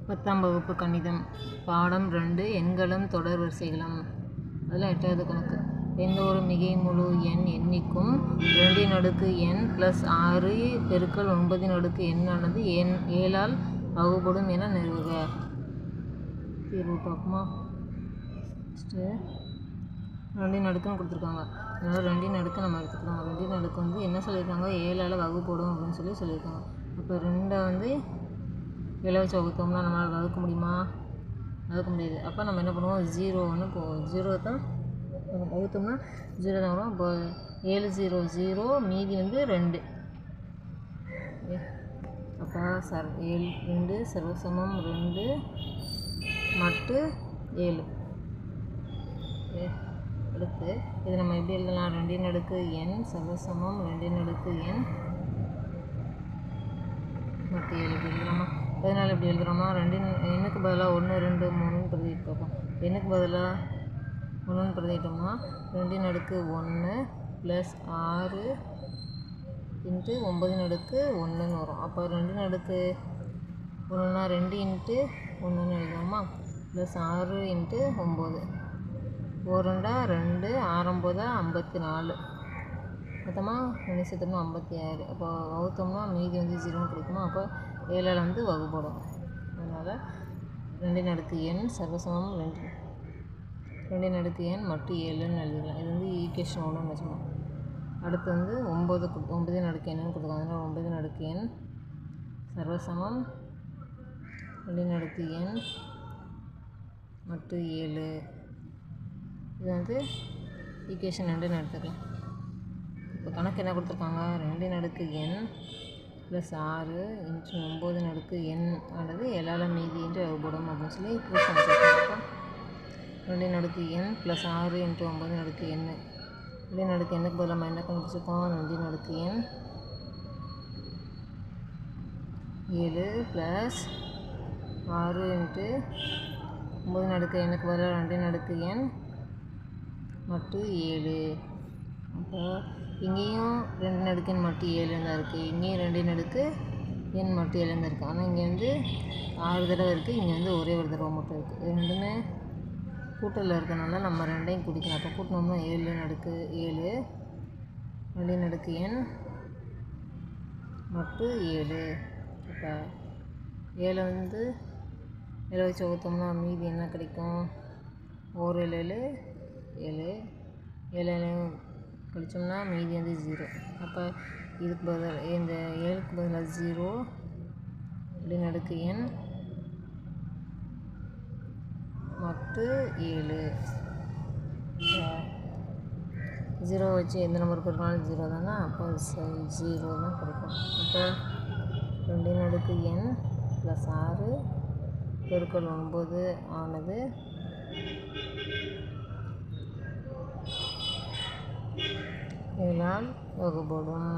10ஆம் வகுப்பு கணிதம் பாடம் 2 எண்களும் தொடர் வரிசைகளும். அதில் 8வது கணக்கு. எந்த ஒரு மிகை முழு எண் எண்ணிக்கும் 2n + 6 × 9 ஆனது 7ஆல் வகுப்படும் என நிறுவுக. தீர்வு பார்ப்போமா? ஃபஸ்ட்டு 2 கொடுத்துருக்காங்க. அதனால் 2 நம்ம எடுத்துக்கலாம். 2 வந்து என்ன சொல்லியிருக்காங்க? 7ஆல் வகுப்படும் அப்படின்னு சொல்லியிருக்காங்க. அப்போ 2 வந்து 7 வச்சு வகுத்தோம்னா நம்மளால் வகுக்க முடியுமா? வகுக்க முடியாது. அப்போ நம்ம என்ன பண்ணுவோம்? 0 போவோம். 0 தான் வகுத்தோம்னா 0 தான் வரும். இப்போ 7 0 0, மீதி வந்து 2. அப்போ 2 சர்வசமம் 2 மட்டு 7. அடுத்து இது நம்ம எப்படி எழுதலாம்? 2n சர்வசமம் 2n மட்டு 7 எப்படி எழுதலாமா? அதனால் எப்படி எழுதுகிறோமா? 2 எண்ணுக்கு பதிலாக 1 2 3 பிரதிட்டு பார்ப்போம். எண்ணுக்கு பதிலாக 1 பிரதிட்டோம்னா 2 1 + 6 × 9 1 வரும். அப்போ 2 1னா 2 × 1 எழுதுவோமா? + 6 × 9 4 2 6 54. மொத்தமாக 2 சேர்த்தோம்னா 56. அப்போ வகுத்தோம்னா மீதி வந்து 0 கிடைக்குமா? அப்போ 7ஆல் வந்து வகுப்படும். அதனால் 2n சர்வசமம் 2n மட்டு 7ன்னு எழுதிக்கலாம். இது வந்து ஈக்குவேஷன் 1ன்னு வச்சுக்கணும். அடுத்து வந்து 9n கொடுத்துருக்காங்க. அதனால் 9n சர்வசமம் 2n மட்டு 7. இது வந்து ஈக்குவேஷன் 2ன்னு எடுத்துக்கலாம். இப்போ கணக்கு என்ன கொடுத்துருக்காங்க? 2n + 6 × 9n ஆனது 7ஆல் மீதி என்று வகுப்படும் அப்படின்னு சொல்லி ப்ரூஃப் பண்ணிருக்கோம். 2n + 6 × 9n. 2nக்கு பதிலாக நம்ம என்ன கண்டுபிடிச்சிருக்கோம்? 2n 7 + 6 × 9nக்கு பதிலாக 2n மட்டு 7. அப்போ இங்கேயும் 2n மட்டு 7 தான் இருக்குது. இங்கேயும் 2n மட்டு 7 தான் இருக்குது. ஆனால் இங்கே வந்து 6 தடவை இருக்குது. இங்கே வந்து ஒரே ஒரு தடவை மட்டும் இருக்குது. ரெண்டுமே கூட்டலில் இருக்கனால நம்ம 2ஐயும் கூட்டிக்கலாம். அப்போ கூட்டினோம்னா 7 2n மட்டு 7. இப்போ 7 வந்து 7 வச்சு வகுத்தோம்னா மீதி என்ன கிடைக்கும்? 1 7 7 7 கழிச்சோம்னா மீதி வந்து 0. அப்போ இதுக்கு பதில் இந்த 7க்கு பதிலாக 0 2n மட்டு 7. 0 வச்சு எந்த நம்பர் கொடுக்கணும்? 0 தானே. அப்போ 0 தான் கிடைக்கும். அப்போ 2n + 6 × 9 ஆனது 7ஆல் வகுப்படும்.